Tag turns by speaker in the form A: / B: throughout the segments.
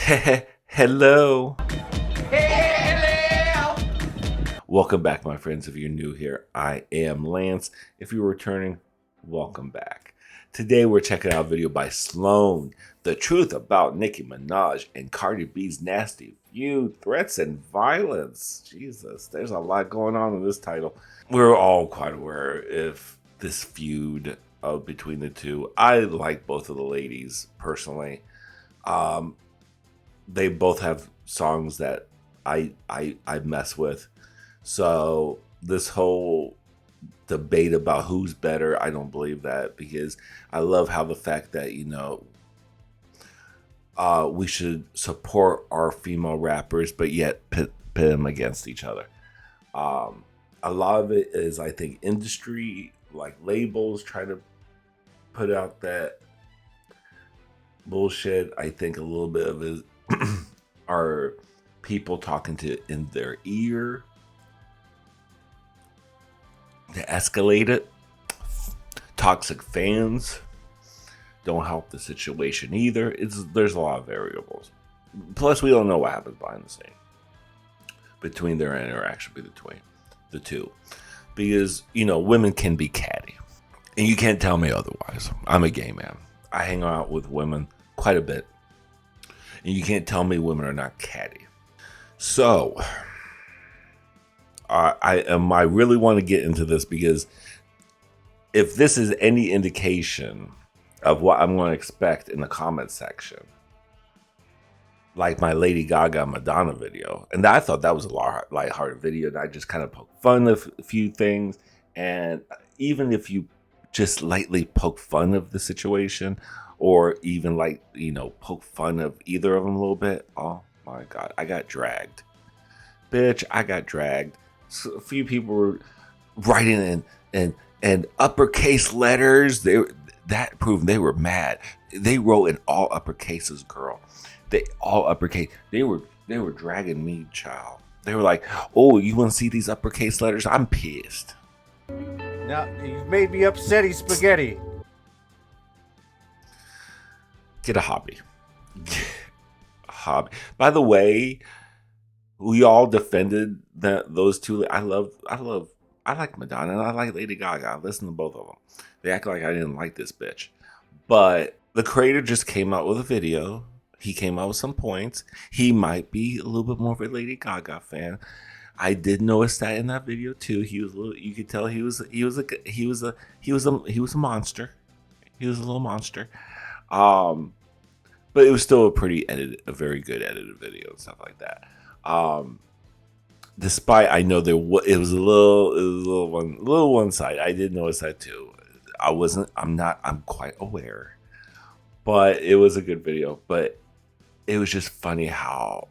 A: Hello.
B: Hello.
A: Welcome back, my friends. If you're new here, I am Lance. If you're returning, welcome back. Today we're checking out a video by Sloan. The truth about Nicki Minaj and Cardi B's nasty feud, threats, and violence. Jesus, there's a lot going on in this title. We're all quite aware of this feud between the two. I like both of the ladies personally. They both have songs that I mess with. So this whole debate about who's better, I don't believe that, because I love how the fact that, we should support our female rappers, but yet pit them against each other. A lot of it is, I think, industry, like labels trying to put out that bullshit. I think a little bit of it are people talking to in their ear to escalate it. Toxic fans don't help the situation either. There's a lot of variables. Plus, we don't know what happens behind the scene between their interaction between the two, because women can be catty, and you can't tell me otherwise. I'm a gay man. I hang out with women quite a bit, and you can't tell me women are not catty. So, I really want to get into this, because if this is any indication of what I'm going to expect in the comment section, like my Lady Gaga Madonna video, and I thought that was a lighthearted video, and I just kind of poked fun of a few things, and even if you just lightly poke fun of the situation, or even poke fun of either of them a little bit, oh my god, I got dragged. Bitch, I got dragged. So a few people were writing in uppercase letters. That proved they were mad. They wrote in all uppercases, girl. They all uppercase. They were dragging me, child. They were like, "Oh, you want to see these uppercase letters? I'm pissed."
B: Now, you've made me upsetty spaghetti.
A: Get a hobby. Hobby. By the way, we all defended those two. I like Madonna and I like Lady Gaga. I listen to both of them. They act like I didn't like this bitch. But the creator just came out with a video. He came out with some points. He might be a little bit more of a Lady Gaga fan. I did notice that in that video too. He was a little. You could tell he was a monster. He was a little monster. But it was still a very good edited video and stuff like that. Despite I know it was a little one side. I did notice that too. I'm quite aware, but it was a good video. But it was just funny how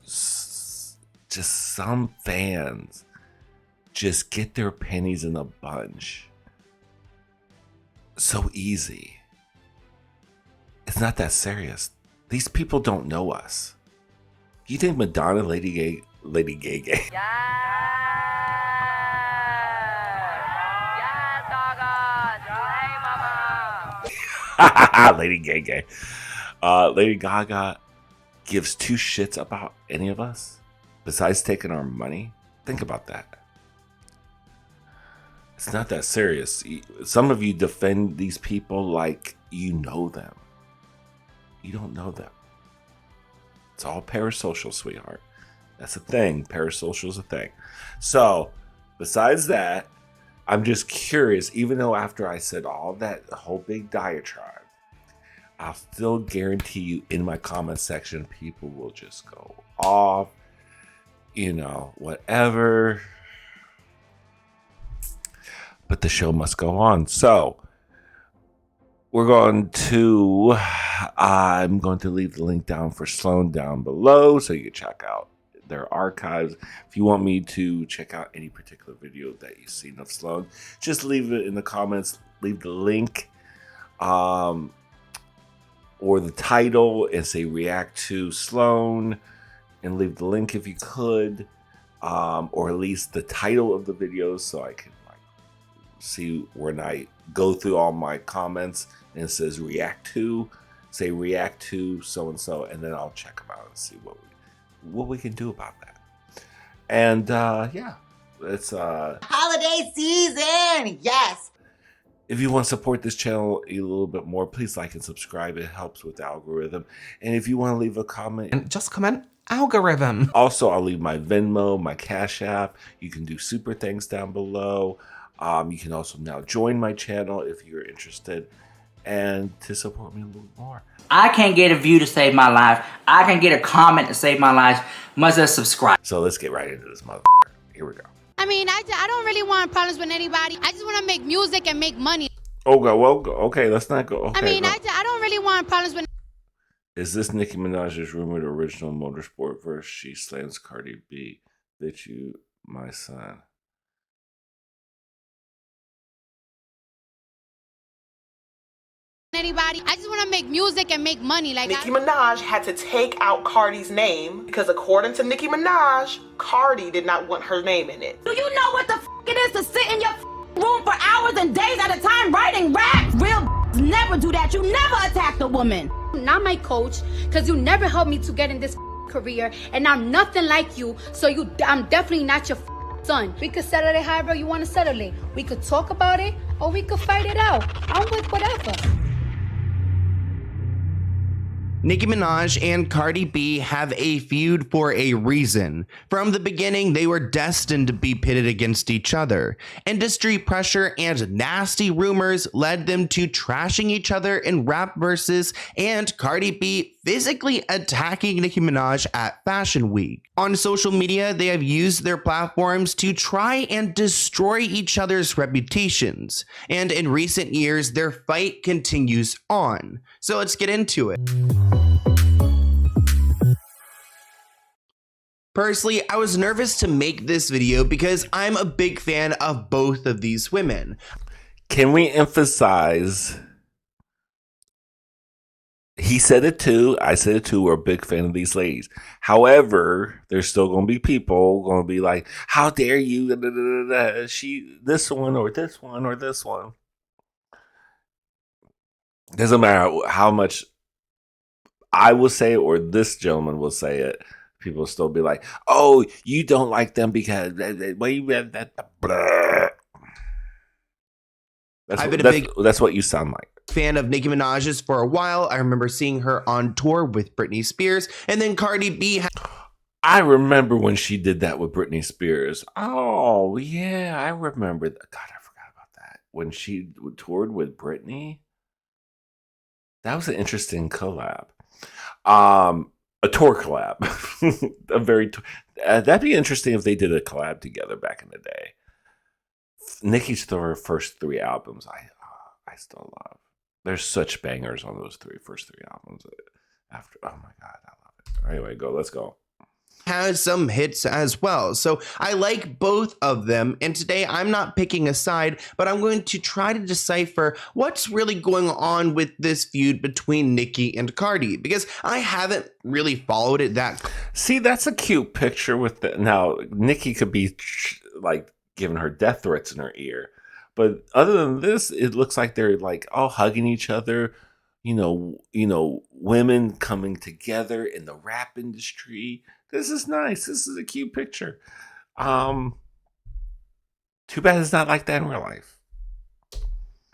A: just some fans just get their pennies in a bunch so easy. It's not that serious. These people don't know us. You think Madonna, Lady Gaga?
C: Yes, Gaga. Hey, mama.
A: Lady Gaga. Lady Gaga gives two shits about any of us besides taking our money. Think about that. It's not that serious. Some of you defend these people like you know them. You don't know them. It's all parasocial, sweetheart. That's a thing. Parasocial's a thing. So, besides that, I'm just curious, even though after I said all that whole big diatribe, I'll still guarantee you in my comment section, people will just go off, whatever. But the show must go on. So, I'm going to leave the link down for Sloan down below so you can check out their archives. If you want me to check out any particular video that you've seen of Sloan, just leave it in the comments. Leave the link or the title and say react to Sloan, and leave the link if you could, or at least the title of the video so I can see when I go through all my comments and it says react to, say react to so and so, and then I'll check them out and see what we can do about that. And yeah, it's
D: holiday season. Yes.
A: If you want to support this channel a little bit more, please like and subscribe. It helps with the algorithm. And if you want to leave a comment,
E: and just comment algorithm.
A: Also, I'll leave my Venmo, my Cash App. You can do super thanks down below. You can also now join my channel if you're interested, and to support me a little more.
F: I can't get a view to save my life. I can get a comment to save my life. Must have subscribed.
A: So let's get right into this motherfucker. Here we go.
G: I mean, I don't really want problems with anybody. I just want to make music and make money.
A: Oh, well, okay, let's not go. Okay,
G: I mean, I don't really want problems with...
A: Is this Nicki Minaj's rumored original Motorsport verse? She slams Cardi B. Bitch, you, my son.
G: Anybody. I just want to make music and make money. Like
H: Nicki Minaj had to take out Cardi's name because according to Nicki Minaj, Cardi did not want her name in it.
I: Do you know what the f it is to sit in your room for hours and days at a time writing raps? Real never do that. You never attacked a woman.
G: Not my coach, because you never helped me to get in this career, and I'm nothing like you, so I'm definitely not your son. We could settle it however you want to settle it. We could talk about it, or we could fight it out. I'm with whatever.
E: Nicki Minaj and Cardi B have a feud for a reason. From the beginning, they were destined to be pitted against each other. Industry pressure and nasty rumors led them to trashing each other in rap verses, and Cardi B physically attacking Nicki Minaj at Fashion Week. On social media, they have used their platforms to try and destroy each other's reputations. And in recent years, their fight continues on. So let's get into it. Personally, I was nervous to make this video because I'm a big fan of both of these women.
A: Can we emphasize, he said it too, I said it too, we're a big fan of these ladies. However, there's still going to be people going to be like, how dare you, this one or this one or this one. Doesn't matter how much I will say it or this gentleman will say it. People will still be like, oh, you don't like them because that's what you sound like.
E: Fan of Nicki Minaj's for a while. I remember seeing her on tour with Britney Spears, and then Cardi B.
A: I remember when she did that with Britney Spears. Oh yeah, I remember that. God, I forgot about that. When she toured with Britney, that was an interesting collab. A tour collab. That'd be interesting if they did a collab together back in the day. Nicki's first three albums, I still love. There's such bangers on those first three albums. After, oh my god, I love it. Anyway, let's go.
E: Has some hits as well. So I like both of them. And today I'm not picking a side, but I'm going to try to decipher what's really going on with this feud between Nicki and Cardi, because I haven't really followed it that.
A: See, that's a cute picture with the, now Nicki could be like giving her death threats in her ear. But other than this, it looks like they're like all hugging each other. You know, women coming together in the rap industry. This is nice. This is a cute picture. Too bad it's not like that in real life.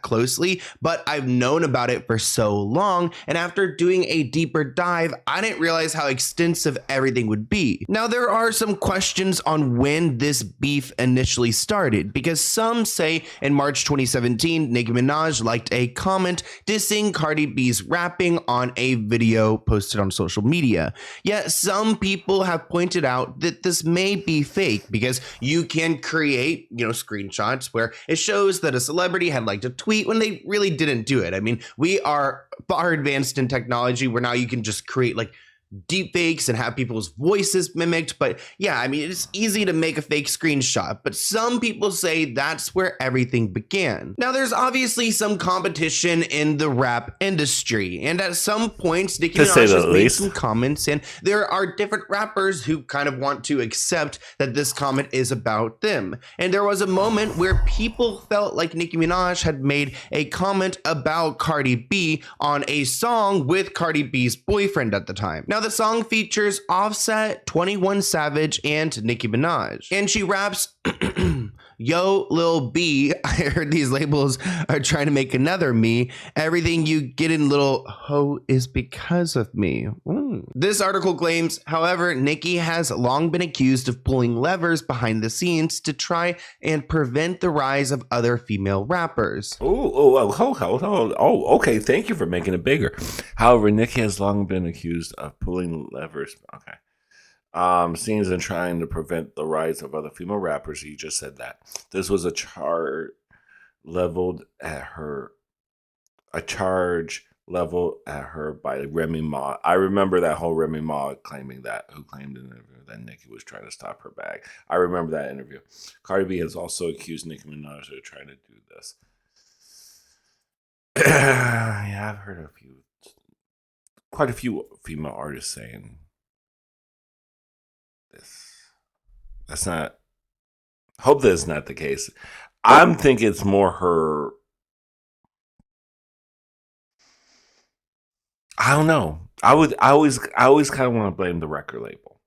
E: Closely, but I've known about it for so long, and after doing a deeper dive, I didn't realize how extensive everything would be. Now, there are some questions on when this beef initially started, because some say in March 2017, Nicki Minaj liked a comment dissing Cardi B's rapping on a video posted on social media. Yet some people have pointed out that this may be fake, because you can create, screenshots where it shows that a celebrity had liked a tweet when they really didn't do it. I mean, we are far advanced in technology where now you can just create like deepfakes and have people's voices mimicked. But yeah, I mean, it's easy to make a fake screenshot, but some people say that's where everything began. Now, there's obviously some competition in the rap industry, and at some points, Nicki Minaj has made some comments, and there are different rappers who kind of want to accept that this comment is about them. And there was a moment where people felt like Nicki Minaj had made a comment about Cardi B on a song with Cardi B's boyfriend at the time. Now, the song features Offset, 21 Savage, and Nicki Minaj. And she raps, "Yo, Lil B, I heard these labels are trying to make another me. Everything you get in little ho is because of me." This article claims, however, Nicki has long been accused of pulling levers behind the scenes to try and prevent the rise of other female rappers.
A: Okay. Thank you for making it bigger. However, Nicki has long been accused of pulling levers. Okay. Scenes and trying to prevent the rise of other female rappers. You just said that. This was a charge leveled at her by Remy Ma. I remember that whole Remy Ma claiming that, who claimed in an interview that Nicki was trying to stop her bag. I remember that interview. Cardi B has also accused Nicki Minaj of trying to do this. Yeah, I've heard quite a few female artists saying this. That's not. Hope that's not the case. I'm thinking it's more her. I don't know. I always kind of want to blame the record label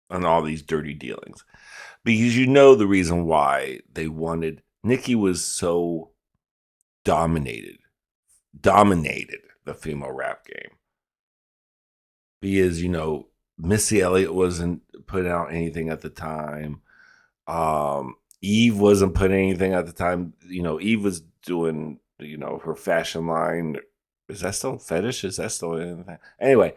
A: on all these dirty dealings, because you know the reason why they wanted. Nicki was so dominated the female rap game, because Missy Elliott wasn't putting out anything at the time. Eve wasn't putting anything at the time. Eve was doing her fashion line. Is that still Fetish? Is that still anything? Anyway,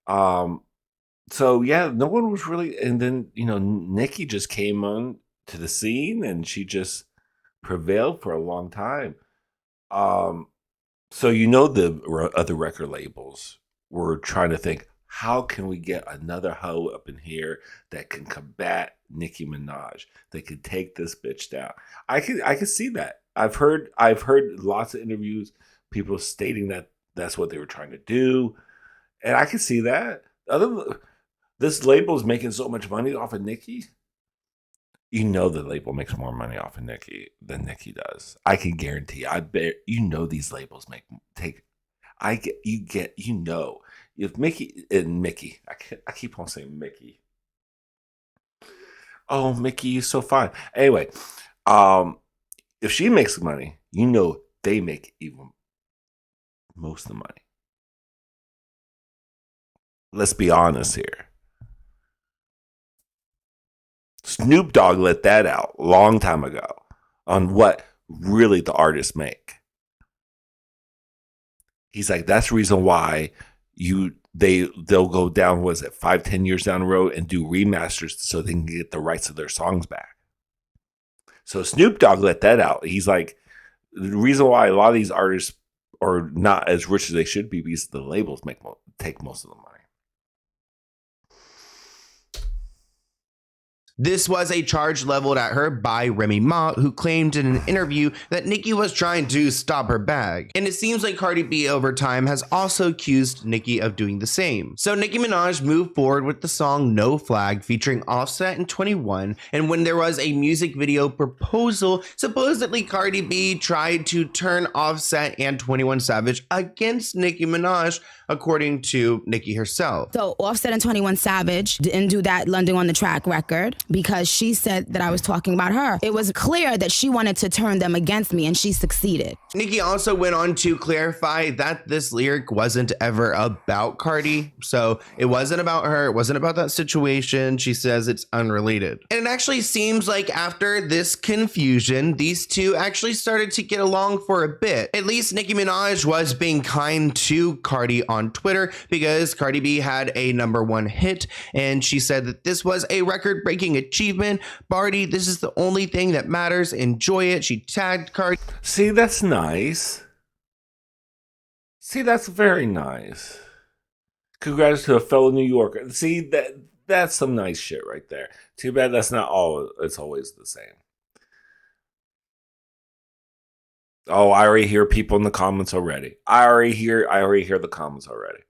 A: so yeah, no one was really. And then Nicki just came on to the scene, and she just prevailed for a long time. So the other record labels were trying to think, how can we get another hoe up in here that can combat Nicki Minaj? They could take this bitch down. I could see that. I've heard lots of interviews, people stating that that's what they were trying to do, and I can see that. This label is making so much money off of Nicki. The label makes more money off of Nicki than Nicki does. I can guarantee. I bet these labels if Mickey and Mickey. I keep on saying Mickey. Oh, Mickey, you're so fine. Anyway, if she makes money, they make even most of the money. Let's be honest here. Snoop Dogg let that out a long time ago on what really the artists make. He's like, that's the reason why they'll go down, 5-10 years down the road and do remasters so they can get the rights of their songs back. So Snoop Dogg let that out. He's like, the reason why a lot of these artists are not as rich as they should be because the labels take most of the money.
E: This was a charge leveled at her by Remy Ma, who claimed in an interview that Nicki was trying to stop her bag. And it seems like Cardi B over time has also accused Nicki of doing the same. So Nicki Minaj moved forward with the song No Flag featuring Offset and 21. And when there was a music video proposal, supposedly Cardi B tried to turn Offset and 21 Savage against Nicki Minaj, according to Nicki herself.
I: So Offset and 21 Savage didn't do that London on the Track record because she said that I was talking about her. It was clear that she wanted to turn them against me, and she succeeded.
E: Nicki also went on to clarify that this lyric wasn't ever about Cardi. So it wasn't about her. It wasn't about that situation. She says it's unrelated. And it actually seems like after this confusion, these two actually started to get along for a bit. At least Nicki Minaj was being kind to Cardi on Twitter because Cardi B had a #1 hit, and she said that this was a record-breaking achievement. Barty, this is the only thing that matters. Enjoy it. She tagged Cardi.
A: See, that's nice. See, that's very nice. Congrats to a fellow New Yorker. See, that's some nice shit right there. Too bad that's not all. It's always the same. Oh, I already hear people in the comments already. I already hear the comments already.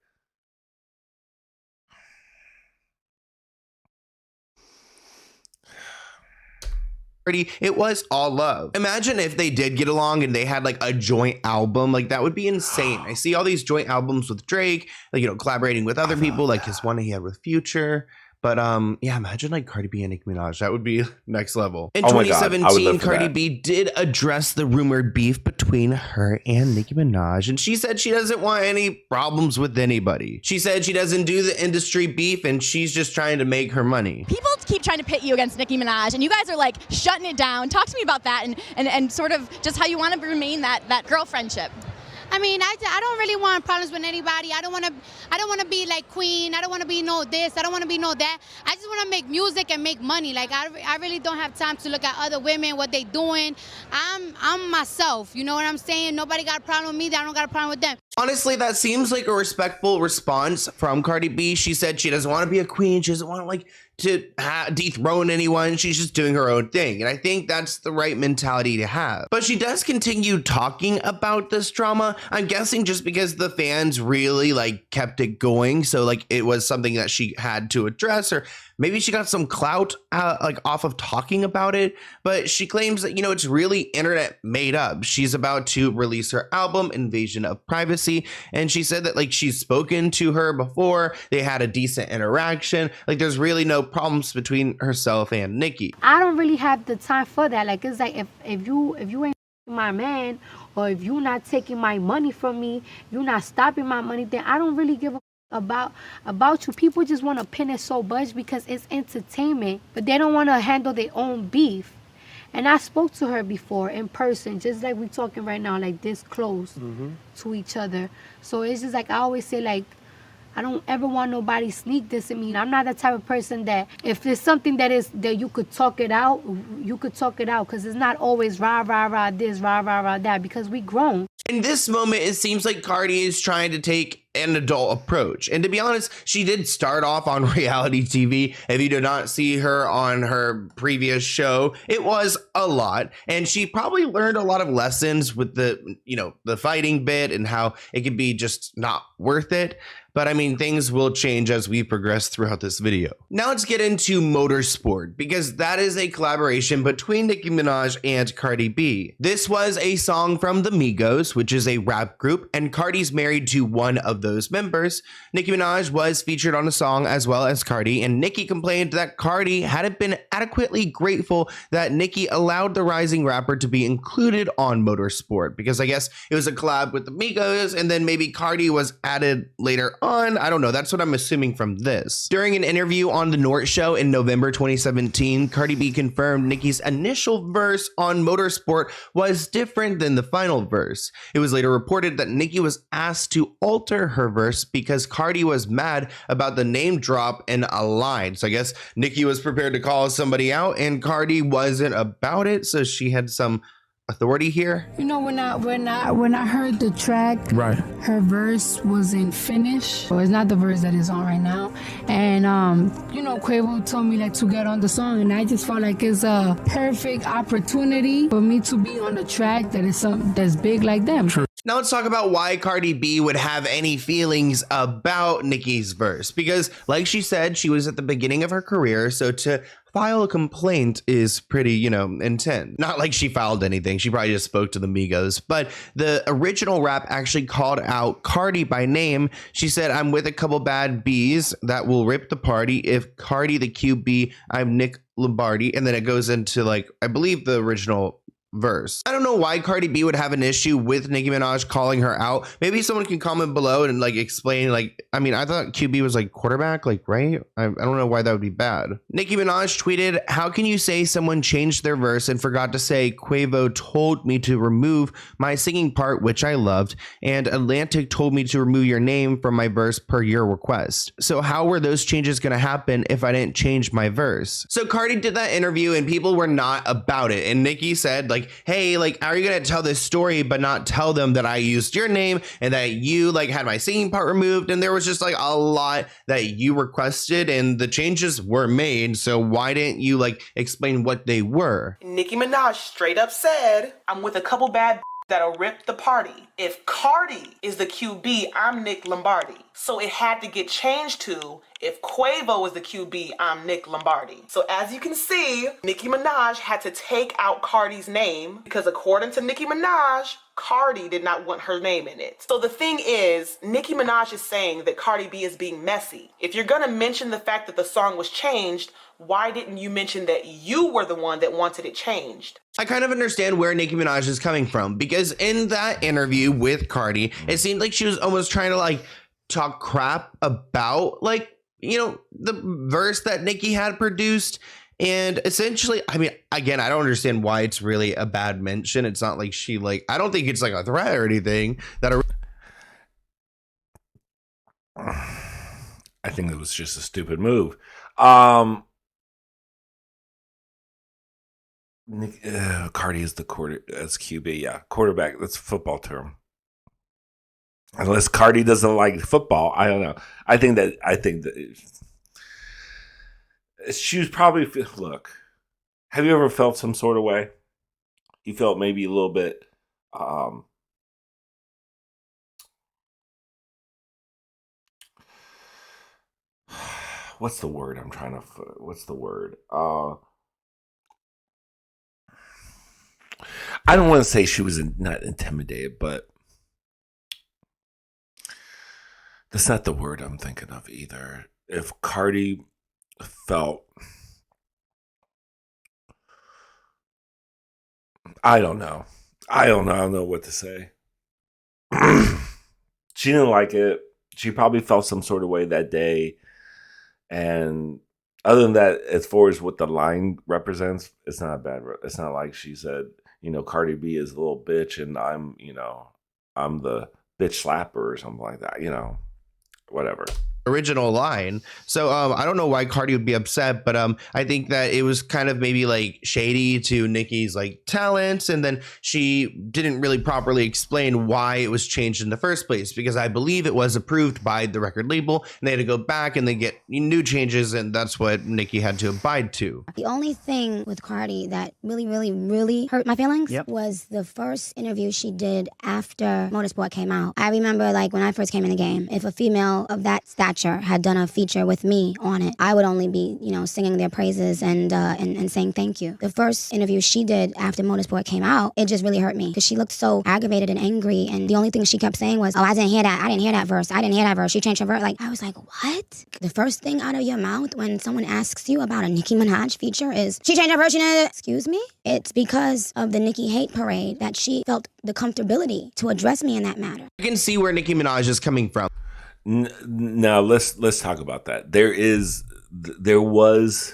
E: It was all love. Imagine if they did get along and they had like a joint album. Like that would be insane. I see all these joint albums with Drake, like, you know, collaborating with other people, like his one he had with Future. But yeah, imagine like Cardi B and Nicki Minaj. That would be next level. In 2017, Cardi B did address the rumored beef between her and Nicki Minaj, and she said she doesn't want any problems with anybody. She said she doesn't do the industry beef, and she's just trying to make her money.
J: People keep trying to pit you against Nicki Minaj, and you guys are like shutting it down. Talk to me about that, and sort of just how you want to remain that girl friendship.
G: I mean, I don't really want problems with anybody. I don't want to be like Queen. I don't want to be no this. I don't want to be no that. I just want to make music and make money. Like I really don't have time to look at other women, what they doing. I'm myself. You know what I'm saying? Nobody got a problem with me. I don't got a problem with them.
E: Honestly, that seems like a respectful response from Cardi B. She said she doesn't want to be a queen. She doesn't want to dethrone anyone. She's just doing her own thing. And I think that's the right mentality to have. But she does continue talking about this drama. I'm guessing just because the fans really like kept it going. So like it was something that she had to address, or maybe she got some clout like off of talking about it. But she claims that, you know, it's really internet made up. She's about to release her album, Invasion of Privacy. And she said that like she's spoken to her before. They had a decent interaction. Like there's really no problems between herself and Nicki.
G: I don't really have the time for that. Like it's like if you ain't my man, or if you not taking my money from me, you not stopping my money, then I don't really give a about you. People just want to pin it so much because it's entertainment, but they don't want to handle their own beef. And I spoke to her before in person, just like we talking right now, like this close to each other. So it's just like I always say, like, I don't ever want nobody sneak this at me. I'm not the type of person that if there's something that you could talk it out, you could talk it out, because it's not always rah, rah, rah, this, rah, rah, rah, that, because we grown.
E: In this moment, it seems like Cardi is trying to take an adult approach. And to be honest, she did start off on reality TV. If you did not see her on her previous show, it was a lot. And she probably learned a lot of lessons with the, you know, the fighting bit and how it could be just not worth it. But I mean, things will change as we progress throughout this video. Now let's get into Motorsport, because that is a collaboration between Nicki Minaj and Cardi B. This was a song from the Migos, which is a rap group, and Cardi's married to one of those members. Nicki Minaj was featured on the song as well as Cardi, and Nicki complained that Cardi hadn't been adequately grateful that Nicki allowed the rising rapper to be included on Motorsport, because I guess it was a collab with the Migos, and then maybe Cardi was added later on. I don't know. That's what I'm assuming from this. During an interview on The Nort Show in November 2017, Cardi B confirmed Nicki's initial verse on Motorsport was different than the final verse. It was later reported that Nicki was asked to alter her verse because Cardi was mad about the name drop in a line. So I guess Nicki was prepared to call somebody out and Cardi wasn't about it, so she had some authority here.
K: You know, when I heard the track, right, her verse wasn't finished. Well, it's not the verse that is on right now. And you know, Quavo told me like to get on the song, and I just felt like it's a perfect opportunity for me to be on the track that is something that's big like them. True.
E: Now let's talk about why Cardi B would have any feelings about Nicki's verse, because like she said, she was at the beginning of her career, so to file a complaint is pretty, you know, intense. Not like she filed anything. She probably just spoke to the Migos. But the original rap actually called out Cardi by name. She said, "I'm with a couple bad bees that will rip the party. If Cardi the QB, I'm Nick Lombardi." And then it goes into like, I believe the original verse. I don't know why Cardi B would have an issue with Nicki Minaj calling her out. Maybe someone can comment below and like explain, like, I mean, I thought QB was like quarterback, like, right? I don't know why that would be bad. Nicki Minaj tweeted, "How can you say someone changed their verse and forgot to say Quavo told me to remove my singing part, which I loved, and Atlantic told me to remove your name from my verse per your request. So how were those changes going to happen if I didn't change my verse?" So Cardi did that interview and people were not about it. And Nicki said, like, like, hey, like, are you gonna tell this story but not tell them that I used your name and that you like had my singing part removed? And there was just like a lot that you requested and the changes were made. So why didn't you like explain what they were?
H: Nicki Minaj straight up said, I'm with a couple bad that'll rip the party. If Cardi is the QB, I'm Nick Lombardi. So it had to get changed to, if Quavo is the QB, I'm Nick Lombardi. So as you can see, Nicki Minaj had to take out Cardi's name because according to Nicki Minaj, Cardi did not want her name in it. So the thing is, Nicki Minaj is saying that Cardi B is being messy. If you're gonna mention the fact that the song was changed, why didn't you mention that you were the one that wanted it changed?
E: I kind of understand where Nicki Minaj is coming from because in that interview with Cardi, it seemed like she was almost trying to like talk crap about like, you know, the verse that Nicki had produced. And essentially, I mean, again, I don't understand why it's really a bad mention. It's not like she like, I don't think it's like a threat or anything that
A: I think it was just a stupid move. Cardi is the as QB, yeah, quarterback. That's a football term. Unless Cardi doesn't like football, I don't know. I think that she was probably look. Have you ever felt some sort of way? You felt maybe a little bit. What's the word I'm trying to? What's the word? I don't want to say she was not intimidated, but that's not the word I'm thinking of either. If Cardi felt, I don't know. I don't know what to say. She didn't like it. She probably felt some sort of way that day. And other than that, as far as what the line represents, it's not bad. It's not like she said, you know, Cardi B is a little bitch and I'm the bitch slapper or something like that, you know, whatever.
E: Original line. So I don't know why Cardi would be upset, but I think that it was kind of maybe like shady to Nicki's like talents, and then she didn't really properly explain why it was changed in the first place, because I believe it was approved by the record label and they had to go back and they get new changes, and that's what Nicki had to abide to.
L: The only thing with Cardi that really hurt my feelings was the first interview she did after Motorsport came out. I remember like when I first came in the game, if a female of that stature had done a feature with me on it, I would only be, you know, singing their praises and saying thank you. The first interview she did after Motorsport came out, it just really hurt me because she looked so aggravated and angry, and the only thing she kept saying was, oh, I didn't hear that verse. She changed her verse. Like, I was like, what? The first thing out of your mouth when someone asks you about a Nicki Minaj feature is, she changed her verse. Excuse me? It's because of the Nicki hate parade that she felt the comfortability to address me in that matter.
E: I can see where Nicki Minaj is coming from.
A: Now let's talk about that. There was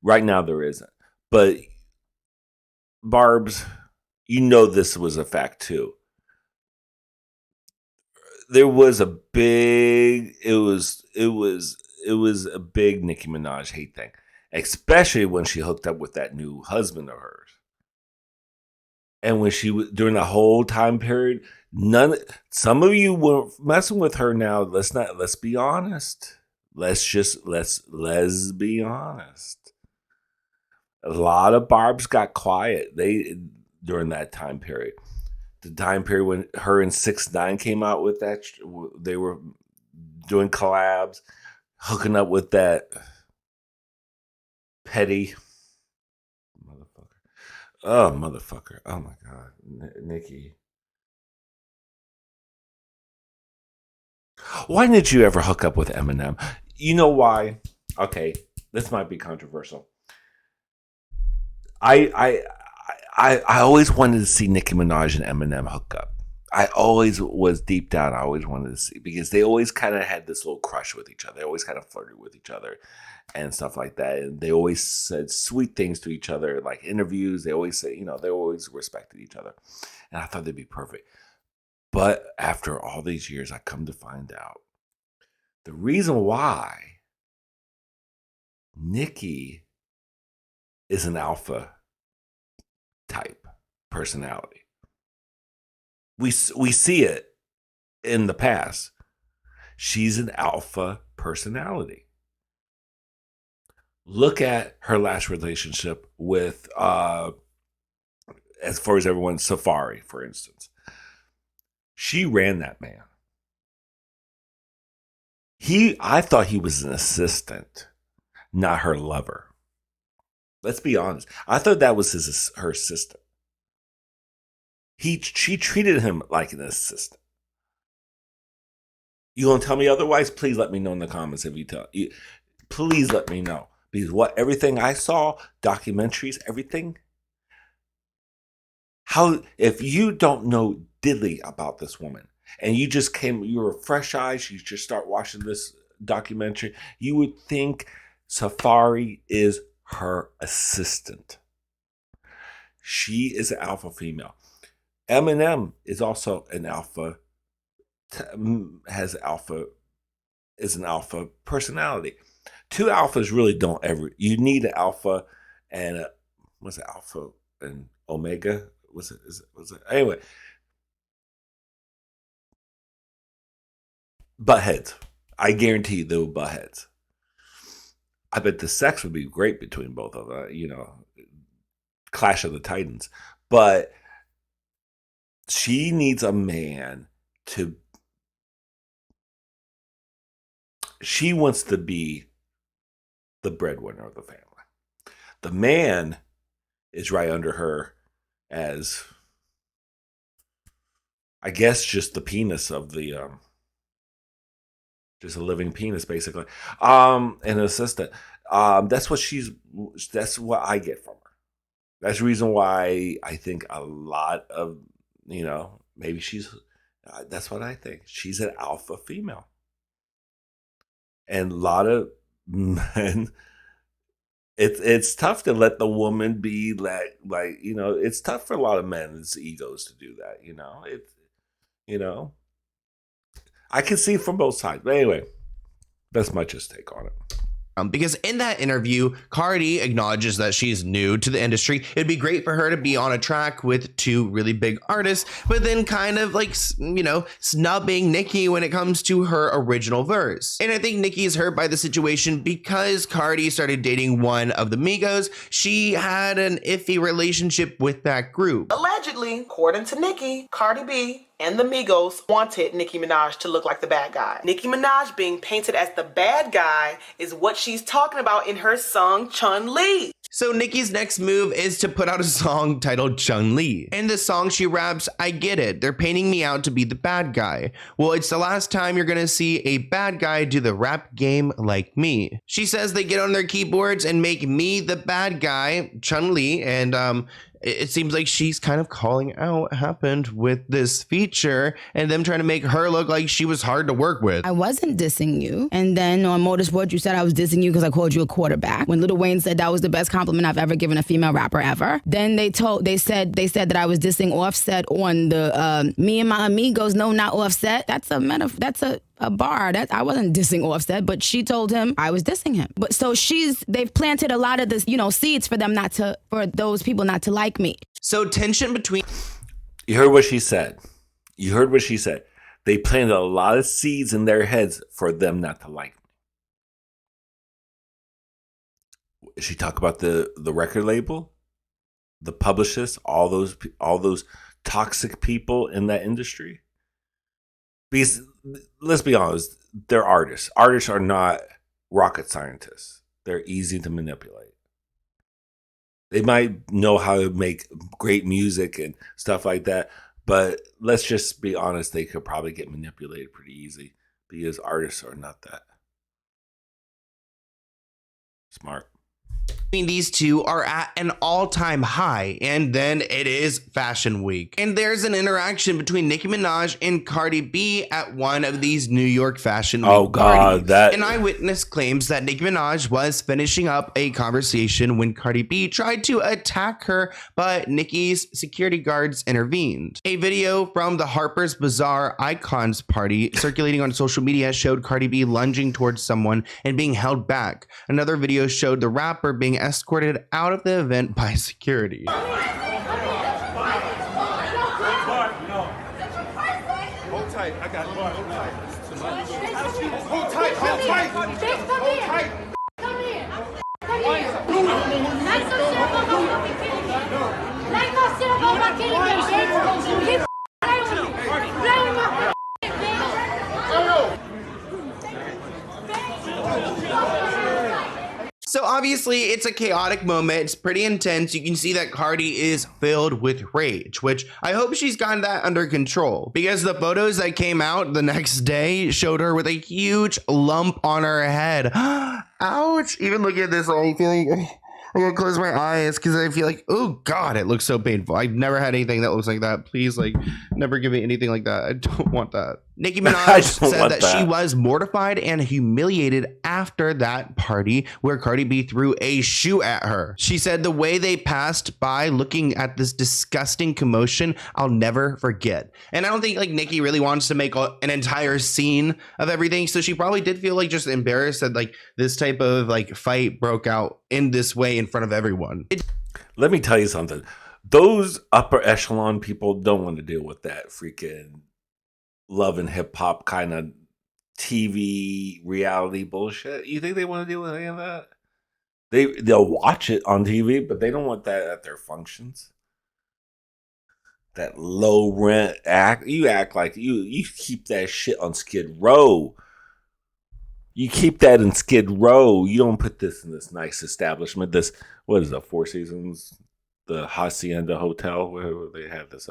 A: right now there isn't, but Barb's, you know, this was a fact too. There was a big, it was a big Nicki Minaj hate thing, especially when she hooked up with that new husband of hers. And when she was during the whole time period, some of you were messing with her now. Let's be honest. Let's be honest. A lot of Barbs got quiet. During that time period. The time period when her and 6ix9ine came out with that, they were doing collabs, hooking up with that petty motherfucker. Oh my God. Nicki. Why didn't you ever hook up with Eminem? You know why? Okay, this might be controversial. I always wanted to see Nicki Minaj and Eminem hook up. I always was deep down. I always wanted to see, because they always kind of had this little crush with each other. They always kind of flirted with each other and stuff like that. And they always said sweet things to each other, like interviews. They always say, you know, they always respected each other. And I thought they'd be perfect. But after all these years, I come to find out the reason why Nicki is an alpha type personality. We see it in the past. She's an alpha personality. Look at her last relationship with, as far as everyone, Safari, for instance. She ran that man. I thought he was an assistant, not her lover. Let's be honest. I thought that was her assistant. She treated him like an assistant. You gonna tell me otherwise? Please let me know in the comments if you tell. Please let me know. Because everything I saw, documentaries, everything. If you don't know diddly about this woman, and you were fresh eyes, you just start watching this documentary, you would think Safari is her assistant. She is an alpha female. Eminem is also an alpha, is an alpha personality. Two alphas really don't ever. You need an alpha and what's it, alpha and omega? Was it? Anyway, butt heads. I guarantee you they will butt heads. I bet the sex would be great between both of them. Clash of the Titans. But she needs a man to. She wants to be the breadwinner of the family. The man is right under her as, I guess, just the penis of the, just a living penis, basically, an assistant. That's what I get from her. That's the reason why I think a lot of, maybe that's what I think. She's an alpha female. And a lot of men, it's tough to let the woman be it's tough for a lot of men's egos to do that, I can see from both sides. But anyway, that's my just take on it.
E: Because in that interview, Cardi acknowledges that she's new to the industry. It'd be great for her to be on a track with two really big artists, but then kind of snubbing Nicki when it comes to her original verse. And I think Nicki is hurt by the situation because Cardi started dating one of the Migos. She had an iffy relationship with that group.
H: Allegedly, according to Nicki, Cardi B and the Migos wanted Nicki Minaj to look like the bad guy. Nicki Minaj being painted as the bad guy is what she's talking about in her song Chun-Li.
E: So Nicki's next move is to put out a song titled Chun-Li. In the song she raps, "I get it, they're painting me out to be the bad guy. Well, it's the last time you're gonna see a bad guy do the rap game like me." She says they get on their keyboards and make me the bad guy, Chun-Li, and it seems like she's kind of calling out what happened with this feature and them trying to make her look like she was hard to work with.
I: I wasn't dissing you. And then on Motorsport, you said I was dissing you because I called you a quarterback. When Lil Wayne said that was the best compliment I've ever given a female rapper ever. Then they said that I was dissing Offset on the me and my amigos, no, not Offset. That's a bar. That I wasn't dissing Offset, but she told him I was dissing him. But so they've planted a lot of this, seeds for them for those people not to like me.
E: So tension between.
A: You heard what she said. They planted a lot of seeds in their heads for them not to like me. She talk about the record label, the publicists, all those toxic people in that industry. Because let's be honest, they're artists. Artists are not rocket scientists. They're easy to manipulate. They might know how to make great music and stuff like that, but let's just be honest, they could probably get manipulated pretty easy because artists are not that smart.
E: These two are at an all-time high, and then it is Fashion Week. And there's an interaction between Nicki Minaj and Cardi B at one of these New York Fashion Week parties. An eyewitness claims that Nicki Minaj was finishing up a conversation when Cardi B tried to attack her, but Nicki's security guards intervened. A video from the Harper's Bazaar Icons party circulating on social media showed Cardi B lunging towards someone and being held back. Another video showed the rapper being escorted out of the event by security. So obviously it's a chaotic moment. It's pretty intense. You can see that Cardi is filled with rage, which I hope she's gotten that under control, because the photos that came out the next day showed her with a huge lump on her head. Ouch. Even looking at this, I feel like I gotta close my eyes because I feel like, oh God, it looks so painful. I've never had anything that looks like that. Please, like, never give me anything like that. I don't want that. Nicki Minaj said that she was mortified and humiliated after that party where Cardi B threw a shoe at her. She said the way they passed by looking at this disgusting commotion, I'll never forget. And I don't think like Nicki really wants to make an entire scene of everything. So she probably did feel like just embarrassed that like this type of like fight broke out in this way in front of everyone.
A: Let me tell you something. Those upper echelon people don't want to deal with that freaking love and hip hop kind of TV reality bullshit. You think they want to deal with any of that? They'll watch it on TV, but they don't want that at their functions. That low rent act. You act like you keep that shit on Skid Row. You keep that in Skid Row. You don't put this in this nice establishment. This, what is it, Four Seasons? The Hacienda Hotel, where they have this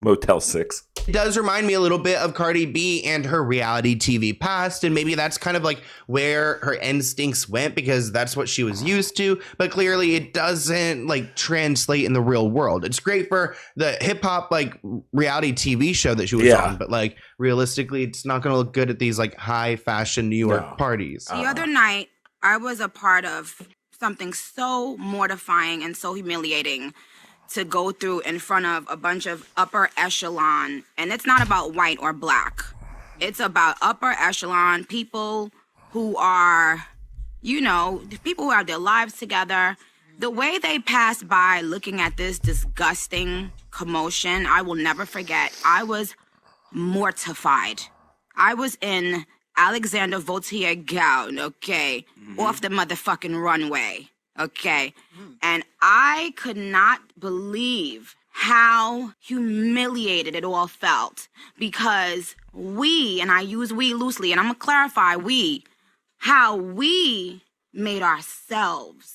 A: Motel 6.
E: It does remind me a little bit of Cardi B and her reality TV past, and maybe that's kind of like where her instincts went because that's what she was used to, but clearly it doesn't like translate in the real world. It's great for the hip hop like reality TV show that she was on, but like realistically it's not going to look good at these like high fashion New York parties.
M: The other night I was a part of something so mortifying and so humiliating to go through in front of a bunch of upper echelon, and it's not about white or black. It's about upper echelon people who are, you know, people who have their lives together. The way they passed by looking at this disgusting commotion, I will never forget. I was mortified. I was in Alexander Vautier gown, okay, off the motherfucking runway. Okay. And I could not believe how humiliated it all felt because we, and I use we loosely, and I'm going to clarify how we made ourselves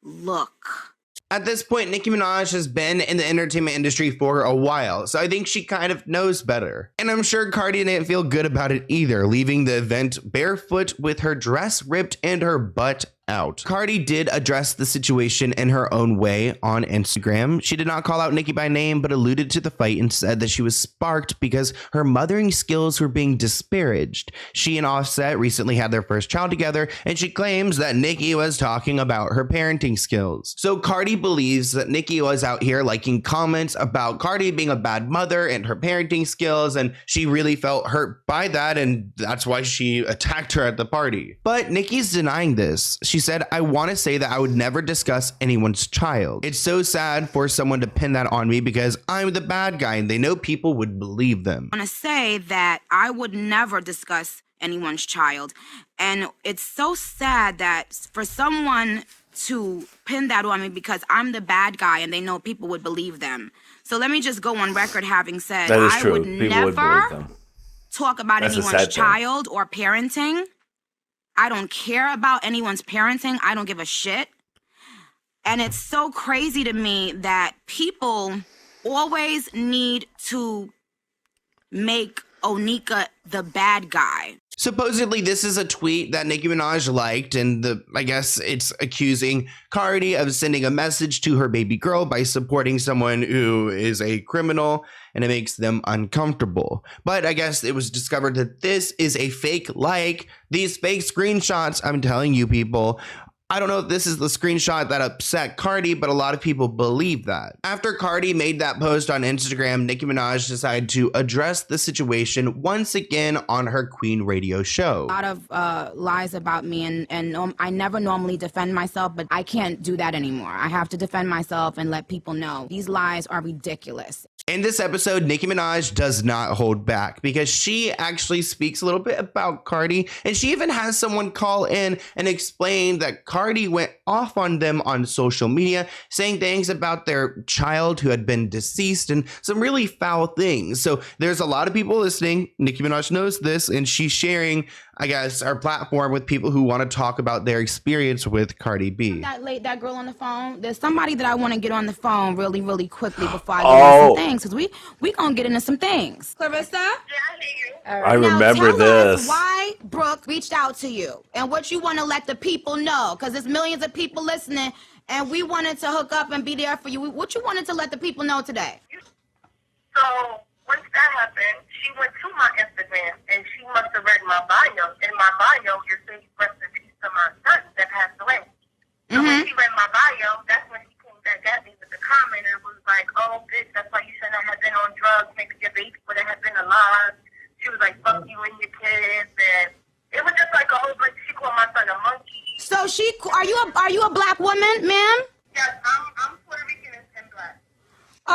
M: look.
E: At this point, Nicki Minaj has been in the entertainment industry for a while, so I think she kind of knows better. And I'm sure Cardi didn't feel good about it either, leaving the event barefoot with her dress ripped and her butt out. Cardi did address the situation in her own way on Instagram. She did not call out Nicki by name, but alluded to the fight and said that she was sparked because her mothering skills were being disparaged. She and Offset recently had their first child together, and she claims that Nicki was talking about her parenting skills. So Cardi believes that Nicki was out here liking comments about Cardi being a bad mother and her parenting skills, and she really felt hurt by that, and that's why she attacked her at the party. But Nicki's denying this. She said, I want to say that I would never discuss anyone's child. It's so sad for someone to pin that on me because I'm the bad guy and they know people would believe them.
M: I want to say that I would never discuss anyone's child. And it's so sad that for someone to pin that on me because I'm the bad guy and they know people would believe them. So let me just go on record having said, I would never talk about anyone's child or parenting. I don't care about anyone's parenting. I don't give a shit. And it's so crazy to me that people always need to make Onika the bad guy.
E: Supposedly, this is a tweet that Nicki Minaj liked, and I guess it's accusing Cardi of sending a message to her baby girl by supporting someone who is a criminal, and it makes them uncomfortable. But I guess it was discovered that this is a fake like. These fake screenshots, I'm telling you people, I don't know if this is the screenshot that upset Cardi, but a lot of people believe that. After Cardi made that post on Instagram, Nicki Minaj decided to address the situation once again on her Queen radio show.
M: A lot of lies about me, and I never normally defend myself, but I can't do that anymore. I have to defend myself and let people know these lies are ridiculous.
E: In this episode, Nicki Minaj does not hold back because she actually speaks a little bit about Cardi, and she even has someone call in and explain that Cardi went off on them on social media, saying things about their child who had been deceased and some really foul things. So there's a lot of people listening. Nicki Minaj knows this, and she's sharing I guess, our platform with people who want to talk about their experience with Cardi B.
M: That girl on the phone. There's somebody that I want to get on the phone really, really quickly before I get into some things, because we gonna get into some things. Clarissa? Yeah, I hear you.
A: All right. I remember
M: tell
A: this.
M: Us why Brooke reached out to you and what you want to let the people know, because there's millions of people listening, and we wanted to hook up and be there for you. What you wanted to let the people know today?
N: So once that happened, she went to my Instagram and she must have read my bio. In my bio, you're saying rest in peace to my son that passed away. So when she read my bio, that's when she came back at me with the comment and was like, "Oh, bitch, that's why you shouldn't have been on drugs. Maybe your baby would have been alive." She was like, "Fuck you and your kids," and it was just like a whole bunch. She called my son a monkey.
M: So are you a black woman, ma'am?
N: Yes, I'm Puerto Rican and black.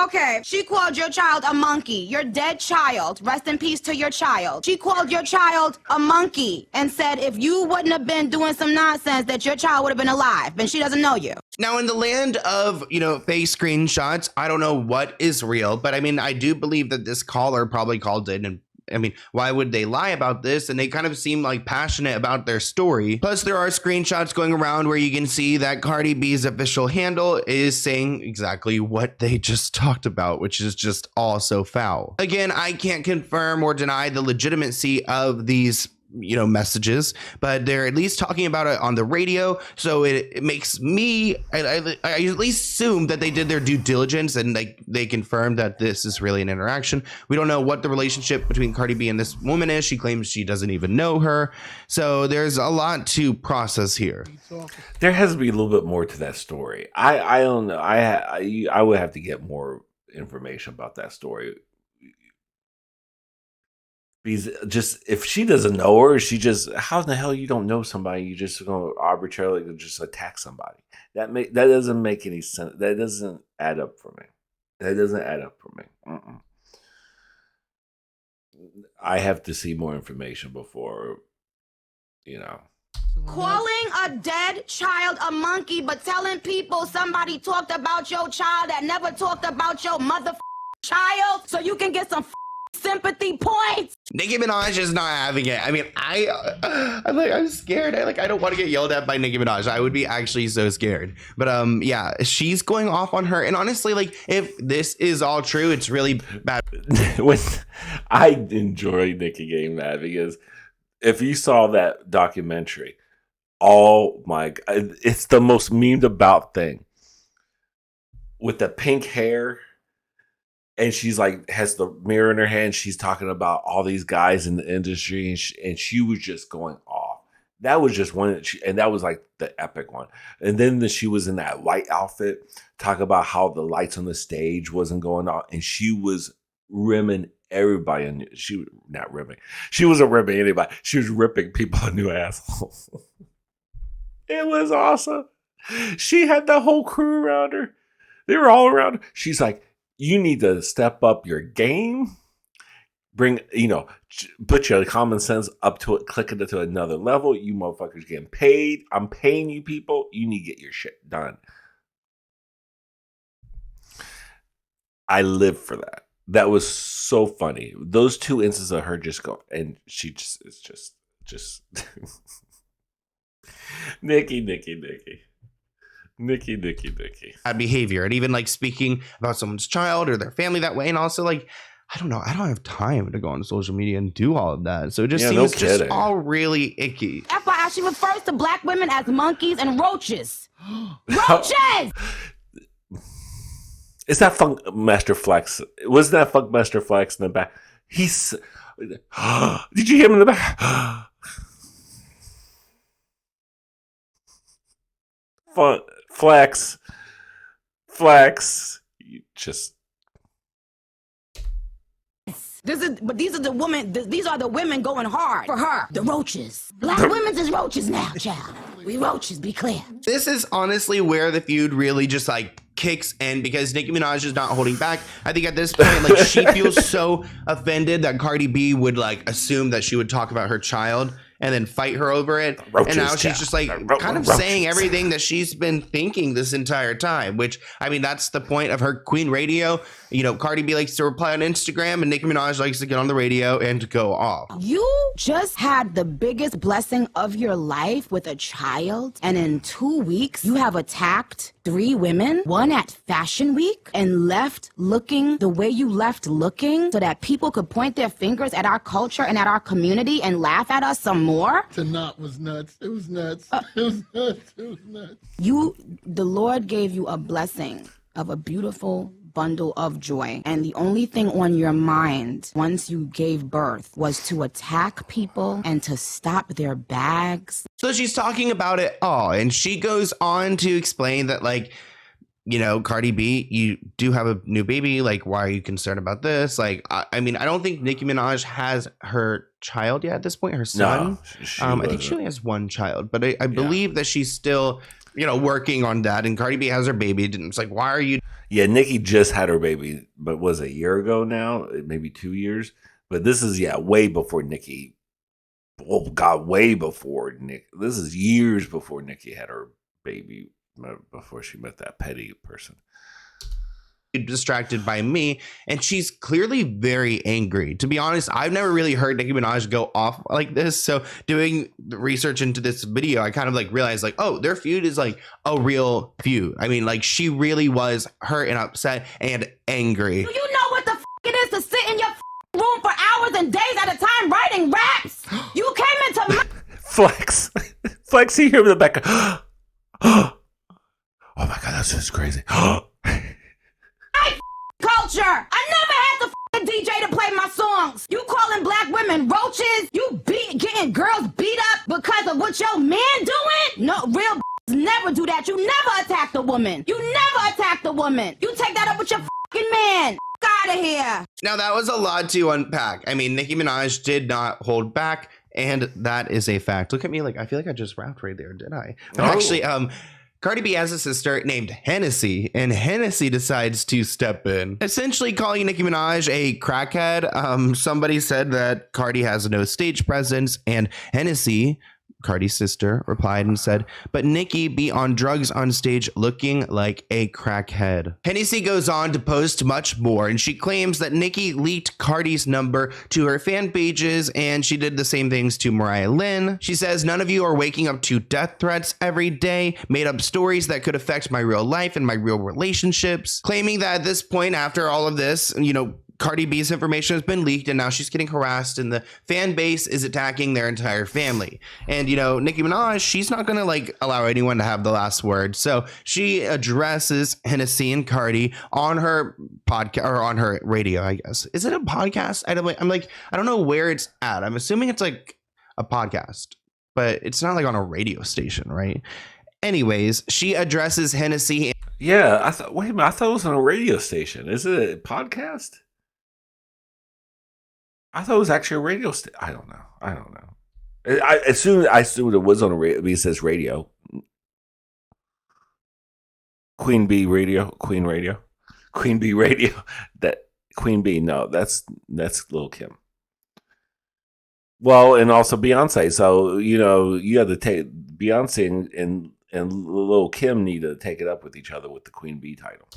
M: Okay, she called your child a monkey. Your dead child. Rest in peace to your child. She called your child a monkey and said if you wouldn't have been doing some nonsense that your child would have been alive, and she doesn't know you.
E: Now, in the land of, fake screenshots, I don't know what is real, but I mean, I do believe that this caller probably called in and I mean, why would they lie about this? And they kind of seem like passionate about their story. Plus, there are screenshots going around where you can see that Cardi B's official handle is saying exactly what they just talked about, which is just all so foul. Again, I can't confirm or deny the legitimacy of these messages, but they're at least talking about it on the radio, so it makes me I at least assume that they did their due diligence and they confirmed that this is really an interaction. We don't know what the relationship between Cardi B and this woman is. She claims she doesn't even know her, so there's a lot to process here.
A: There has to be a little bit more to that story. I don't know. I would have to get more information about that story. Because just if she doesn't know her, how in the hell you don't know somebody? You just gonna arbitrarily just attack somebody. That doesn't make any sense. That doesn't add up for me. I have to see more information before,
M: Calling a dead child a monkey, but telling people somebody talked about your child that never talked about your mother child, so you can get some sympathy points.
E: Nicki Minaj is not having it. I mean, I'm scared. I don't want to get yelled at by Nicki Minaj. I would be actually so scared. But yeah, she's going off on her. And honestly, if this is all true, it's really bad.
A: When I enjoy Nicki getting mad, because if you saw that documentary, oh my God, it's the most memed about thing with the pink hair. And she's has the mirror in her hand. She's talking about all these guys in the industry, and she was just going off. That was just one, and that was the epic one. And then she was in that white outfit, talking about how the lights on the stage wasn't going off, and she was rimming everybody. And she wasn't rimming anybody. She was ripping people a new asshole. It was awesome. She had the whole crew around her. They were all around her. She's like, you need to step up your game, put your common sense up to it, click it to another level. You motherfuckers getting paid. I'm paying you people. You need to get your shit done. I live for that. That was so funny. Those two instances of her just go, and she just is just Nicki.
E: Bad behavior, and even speaking about someone's child or their family that way, and also I don't know, I don't have time to go on social media and do all of that, so it just seems just all really icky.
M: FYI, she refers to black women as monkeys and roaches. Roaches!
A: Is that Funk Master Flex? Wasn't that Funk Master Flex in the back? Did you hear him in the back? Flex. You just.
M: These are the women going hard for her. The roaches. Black women's is roaches now, child. We roaches, be clear.
E: This is honestly where the feud really just kicks in, because Nicki Minaj is not holding back. I think at this point, she feels so offended that Cardi B would assume that she would talk about her child. and then fight her over it. And now she's just like kind of saying everything that she's been thinking this entire time, which, I mean, that's the point of her Queen Radio. You know, Cardi B likes to reply on Instagram and Nicki Minaj likes to get on the radio and to go off.
I: You just had the biggest blessing of your life with a child, and in 2 weeks, you have attacked 3 women, one at Fashion Week, and left looking the way you left looking so that people could point their fingers at our culture and at our community and laugh at us some more.
O: The knot was nuts. It was nuts. It was nuts. It was nuts.
I: The Lord gave you a blessing of a beautiful bundle of joy. And the only thing on your mind once you gave birth was to attack people and to stop their bags.
E: So she's talking about it all. And she goes on to explain that, like, you know, Cardi B, you do have a new baby. Like, why are you concerned about this? Like, I mean, I don't think Nicki Minaj has her child yet at this point, her son. No, I think she only has one child, but I believe that she's still, you know, working on that. And Cardi B has her baby. And it's like, why are you?
A: Yeah, Nicki just had her baby, but was it a year ago now? Maybe 2 years. But this is, way before Nicki. Oh, God, way before Nick. This is years before Nicki had her baby, before she met that petty person.
E: Distracted by me, and she's clearly very angry. To be honest, I've never really heard Nicki Minaj go off like this. So doing the research into this video, I kind of like realized like, oh, their feud is like a real feud. I mean, like, she really was hurt and upset and angry.
I: Do you know what the it is to sit in your room for hours and days at a time writing raps? You came into my
A: Flex, see here in the back. Oh my God, that's just crazy.
I: Culture. I never had the DJ to play my songs. You calling black women roaches? You getting girls beat up because of what your man doing? No, real never do that. You never attack the woman. You never attack the woman. You take that up with your man. Out of here.
E: Now that was a lot to unpack. I mean, Nicki Minaj did not hold back, and that is a fact. Look at me, like I feel like I just rapped right there, did I? But actually, Cardi B has a sister named Hennessy, and Hennessy decides to step in, essentially calling Nicki Minaj a crackhead. Somebody said that Cardi has no stage presence, and Hennessy, Cardi's sister, replied and said, but Nicki be on drugs on stage looking like a crackhead. Hennessy goes on to post much more, and she claims that Nicki leaked Cardi's number to her fan pages, and she did the same things to Mariah Lynn. She says, none of you are waking up to death threats every day, made up stories that could affect my real life and my real relationships, claiming that at this point, after all of this, you know, Cardi B's information has been leaked and now she's getting harassed and the fan base is attacking their entire family. And, you know, Nicki Minaj, she's not going to like allow anyone to have the last word. So she addresses Hennessy and Cardi on her podcast or on her radio, I guess. Is it a podcast? I don't know where it's at. I'm assuming it's like a podcast, but it's not like on a radio station, right? Anyways, she addresses Hennessy.
A: Yeah, I thought it was on a radio station. Is it a podcast? I thought it was actually a radio station. I don't know. I assumed it was on a radio. It says radio. Queen B Radio. That Queen B. No, that's Lil' Kim. Well, and also Beyonce. So, you know, you have to take Beyonce and Lil' Kim need to take it up with each other with the Queen B title.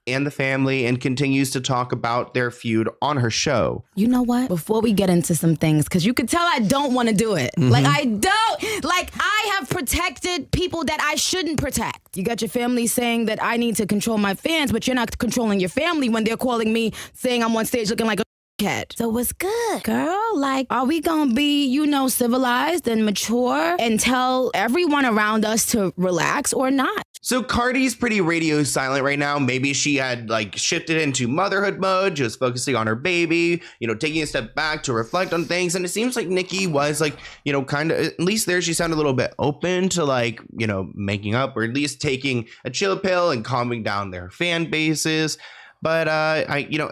E: And the family, and continues to talk about their feud on her show.
I: You know what? Before we get into some things, because you could tell I don't want to do it.
E: Mm-hmm.
I: Like, I have protected people that I shouldn't protect. You got your family saying that I need to control my fans, but you're not controlling your family when they're calling me saying I'm on stage looking like a cat. So what's good, girl? Like, are we gonna be, you know, civilized and mature and tell everyone around us to relax or not?
E: So Cardi's pretty radio silent right now. Maybe she had like shifted into motherhood mode, just focusing on her baby, you know, taking a step back to reflect on things. And it seems like Nicki was like, you know, kind of, at least there she sounded a little bit open to like, you know, making up or at least taking a chill pill and calming down their fan bases. But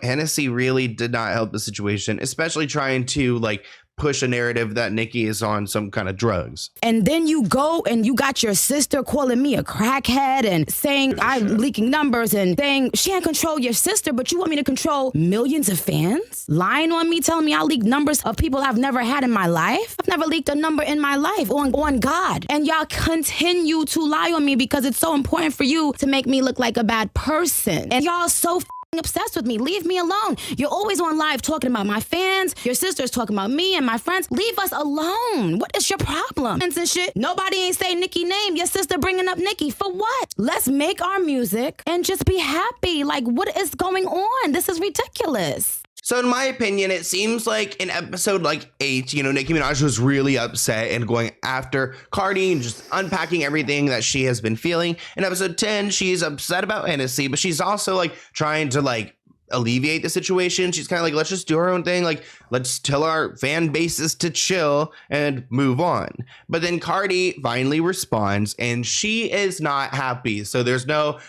E: Hennessy really did not help the situation, especially trying to like push a narrative that Nicki is on some kind of drugs.
I: And then you go and you got your sister calling me a crackhead and saying I'm leaking numbers and saying she can't control your sister, but you want me to control millions of fans? Lying on me, telling me I leak numbers of people I've never had in my life? I've never leaked a number in my life on God. And y'all continue to lie on me because it's so important for you to make me look like a bad person. And y'all so obsessed with me. Leave me alone. You're always on live talking about my fans. Your sister's talking about me and my friends. Leave us alone. What is your problem? And shit. Nobody ain't say Nicki name. Your sister bringing up Nicki. For what? Let's make our music and just be happy. Like, what is going on? This is ridiculous.
E: So in my opinion, it seems like in episode 8, Nicki Minaj was really upset and going after Cardi and just unpacking everything that she has been feeling. In episode 10, she's upset about Hennessy, but she's also trying to alleviate the situation. She's kind of let's just do our own thing. Let's tell our fan bases to chill and move on. But then Cardi finally responds and she is not happy. So there's no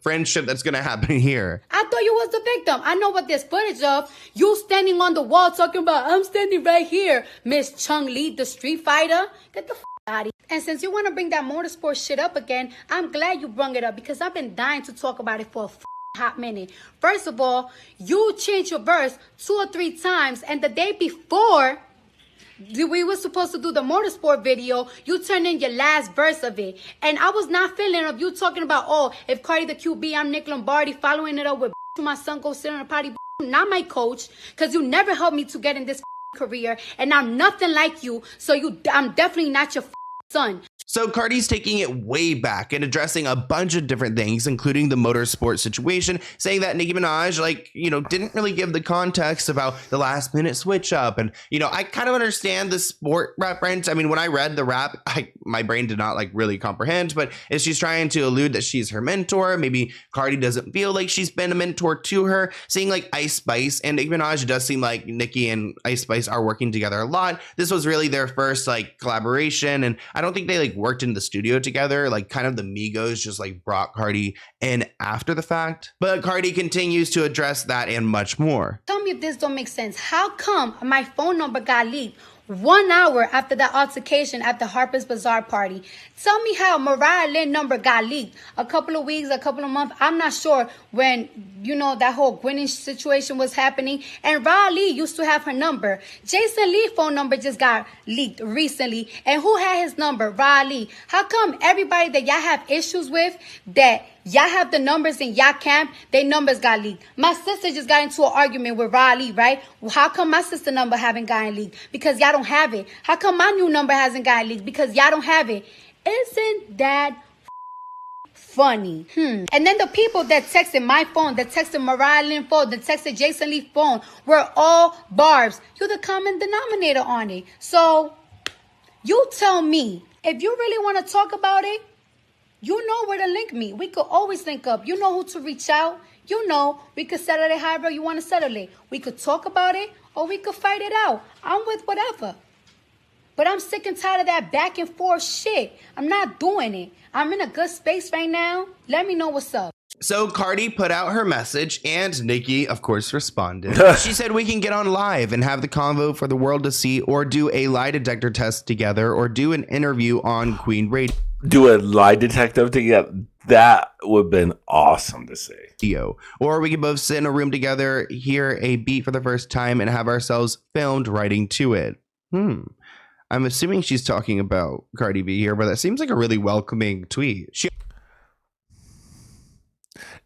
E: friendship that's going to happen here.
G: I thought you was the victim. I know what there's footage of. You standing on the wall talking about, I'm standing right here. Miss Chung Lee, the street fighter. Get the out of here. And since you want to bring that motorsport shit up again, I'm glad you brung it up because I've been dying to talk about it for a hot minute. First of all, you changed your verse 2 or 3 times, and the day before we were supposed to do the motorsport video, you turned in your last verse of it. And I was not feeling of you talking about, if Cardi the QB, I'm Nick Lombardi, following it up with my son go sit on a potty, not my coach, because you never helped me to get in this career, and I'm nothing like you, so I'm definitely not your son.
E: So Cardi's taking it way back and addressing a bunch of different things, including the motorsport situation, saying that Nicki Minaj, didn't really give the context about the last minute switch up. And, I kind of understand the sport reference. I mean, when I read the rap, my brain did not really comprehend, but if she's trying to allude that she's her mentor, maybe Cardi doesn't feel like she's been a mentor to her. Seeing Ice Spice and Nicki Minaj, it does seem like Nicki and Ice Spice are working together a lot. This was really their first collaboration. And I don't think they worked in the studio together. Kind of the Migos just brought Cardi in after the fact. But Cardi continues to address that and much more.
G: Tell me if this don't make sense. How come my phone number got leaked 1 hour after that altercation at the Harper's Bazaar party? Tell me how Mariah Lynn number got leaked a couple of weeks, a couple of months. I'm not sure when, that whole Gwyneth situation was happening. And Ra Lee used to have her number. Jason Lee's phone number just got leaked recently. And who had his number? Ra Lee. How come everybody that y'all have issues with, that y'all have the numbers in y'all camp, their numbers got leaked? My sister just got into an argument with Ra Lee, right? Well, how come my sister number haven't gotten leaked? Because y'all don't have it. How come my new number hasn't gotten leaked? Because y'all don't have it. Isn't that funny? And then the people that texted my phone, that texted Mariah Lynn phone, that texted Jason Lee phone were all Barbs. You're the common denominator on it. So you tell me, if you really want to talk about it, you know where to link me. We could always link up. You know who to reach out. We could settle it however you want to settle it. We could talk about it or we could fight it out. I'm with whatever. But I'm sick and tired of that back and forth shit. I'm not doing it. I'm in a good space right now. Let me know what's up.
E: So Cardi put out her message and Nicki, of course, responded. She said we can get on live and have the convo for the world to see, or do a lie detector test together, or do an interview on Queen Radio.
A: Do a lie detector together. That would have been awesome to see.
E: Or we could both sit in a room together, hear a beat for the first time, and have ourselves filmed writing to it. I'm assuming she's talking about Cardi B here, but that seems like a really welcoming tweet.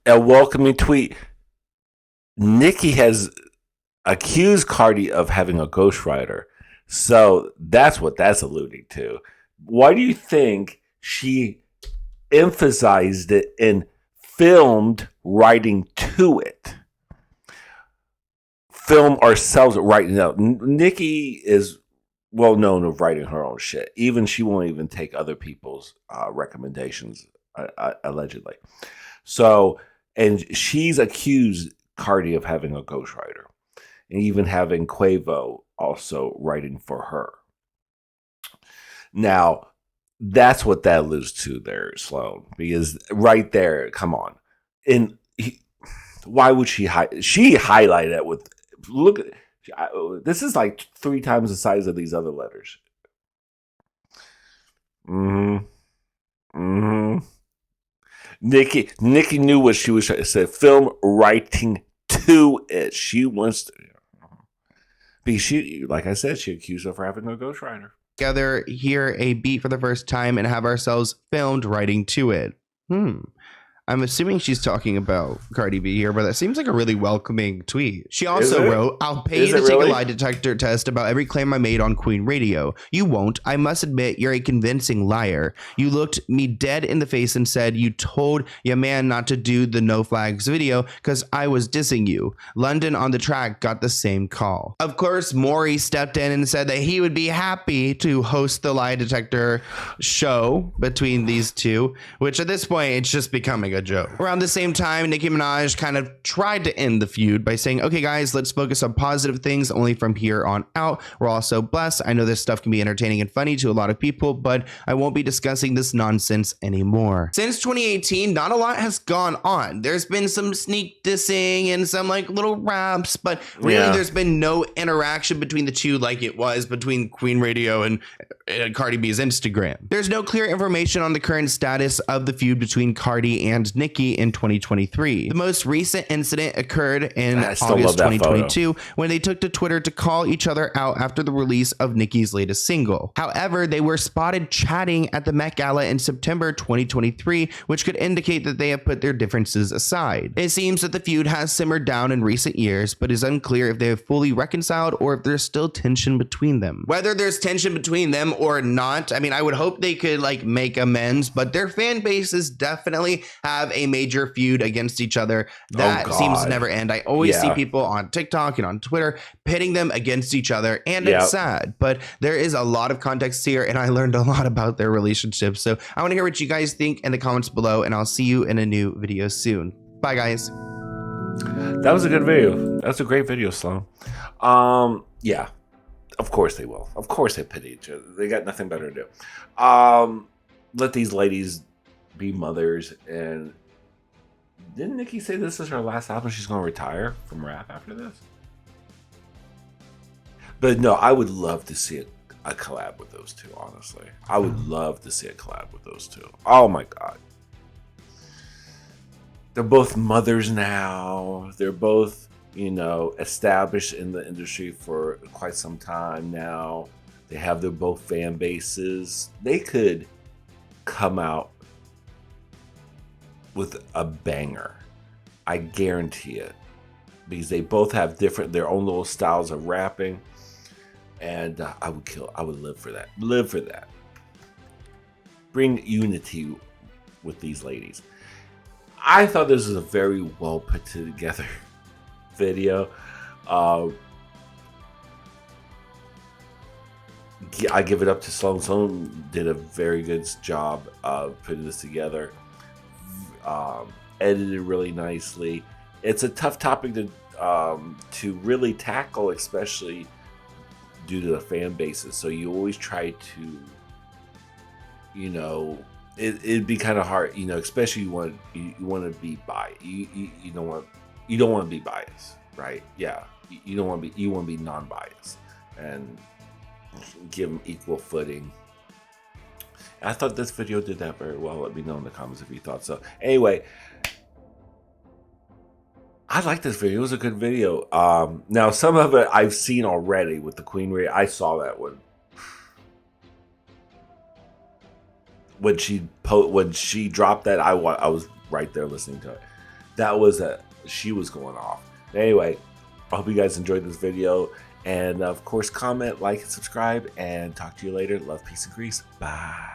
A: A welcoming tweet. Nicki has accused Cardi of having a ghostwriter. So that's what that's alluding to. Why do you think she emphasized it and filmed writing to it? Film ourselves writing out. Nicki is well known of writing her own shit. She won't even take other people's recommendations, allegedly. So, and she's accused Cardi of having a ghostwriter, and even having Quavo also writing for her. Now, that's what that alludes to there, Sloan, because right there, come on. And why would she highlight it with, look, This is like 3 times the size of these other letters. Nicki knew what she was trying to say. Film writing to it. She wants to. Because she, like I said, she accused her of having a ghostwriter.
E: Together, hear a beat for the first time and have ourselves filmed writing to it. I'm assuming she's talking about Cardi B here, but that seems like a really welcoming tweet. She also wrote, I'll pay you to take a lie detector test about every claim I made on Queen Radio. You won't. I must admit, you're a convincing liar. You looked me dead in the face and said you told your man not to do the No Flags video because I was dissing you. London on the Track got the same call. Of course, Maury stepped in and said that he would be happy to host the lie detector show between these two, which at this point, it's just becoming a joke. Around the same time, Nicki Minaj kind of tried to end the feud by saying, okay guys, let's focus on positive things only from here on out. We're all so blessed. I know this stuff can be entertaining and funny to a lot of people, but I won't be discussing this nonsense anymore. Since 2018, not a lot has gone on. There's been some sneak dissing and some like little raps, but really there's been no interaction between the two like it was between Queen Radio and Cardi B's Instagram. There's no clear information on the current status of the feud between Cardi and Nicki in 2023. The most recent incident occurred in August 2022 when they took to Twitter to call each other out after the release of Nicki's latest single. However, they were spotted chatting at the Met Gala in September 2023, which could indicate that they have put their differences aside. It seems that the feud has simmered down in recent years, but is unclear if they have fully reconciled or if there's still tension between them. Whether there's tension between them or not, I mean, I would hope they could like make amends, but their fan bases definitely have a major feud against each other that seems to never end. I always see people on TikTok and on Twitter pitting them against each other, and it's sad, but there is a lot of context here, and I learned a lot about their relationship. So I want to hear what you guys think in the comments below, and I'll see you in a new video soon. Bye, guys.
A: That was a good video. That's a great video, Sloan. Yeah, of course they will. Of course they pity each other. They got nothing better to do. Let these ladies be mothers. And didn't Nicki say this is her last album? She's going to retire from rap after this? But no, I would love to see a collab with those two, honestly. I would love to see a collab with those two. Oh my God. They're both mothers now. They're both, you know, established in the industry for quite some time now. They have their both fan bases. They could come out with a banger. I guarantee it. Because they both have their own little styles of rapping. And I would live for that. Live for that. Bring unity with these ladies. I thought this was a very well put together video. I give it up to Sloan. Sloan did a very good job of putting this together. Edited really nicely. It's a tough topic to really tackle, especially due to the fan bases. So you always try to, you know, it'd be kind of hard, you know, especially you want to be biased. You don't want to be biased, right? Yeah, you want to be non-biased and give them equal footing. I thought this video did that very well. Let me know in the comments if you thought so. Anyway, I like this video. It was a good video. Now some of it I've seen already with the Queen Ray. I saw that one when she dropped that. I was right there listening to it. That was she was going off. Anyway, I hope you guys enjoyed this video, and of course comment, like, and subscribe, and talk to you later. Love, peace, and grease. Bye.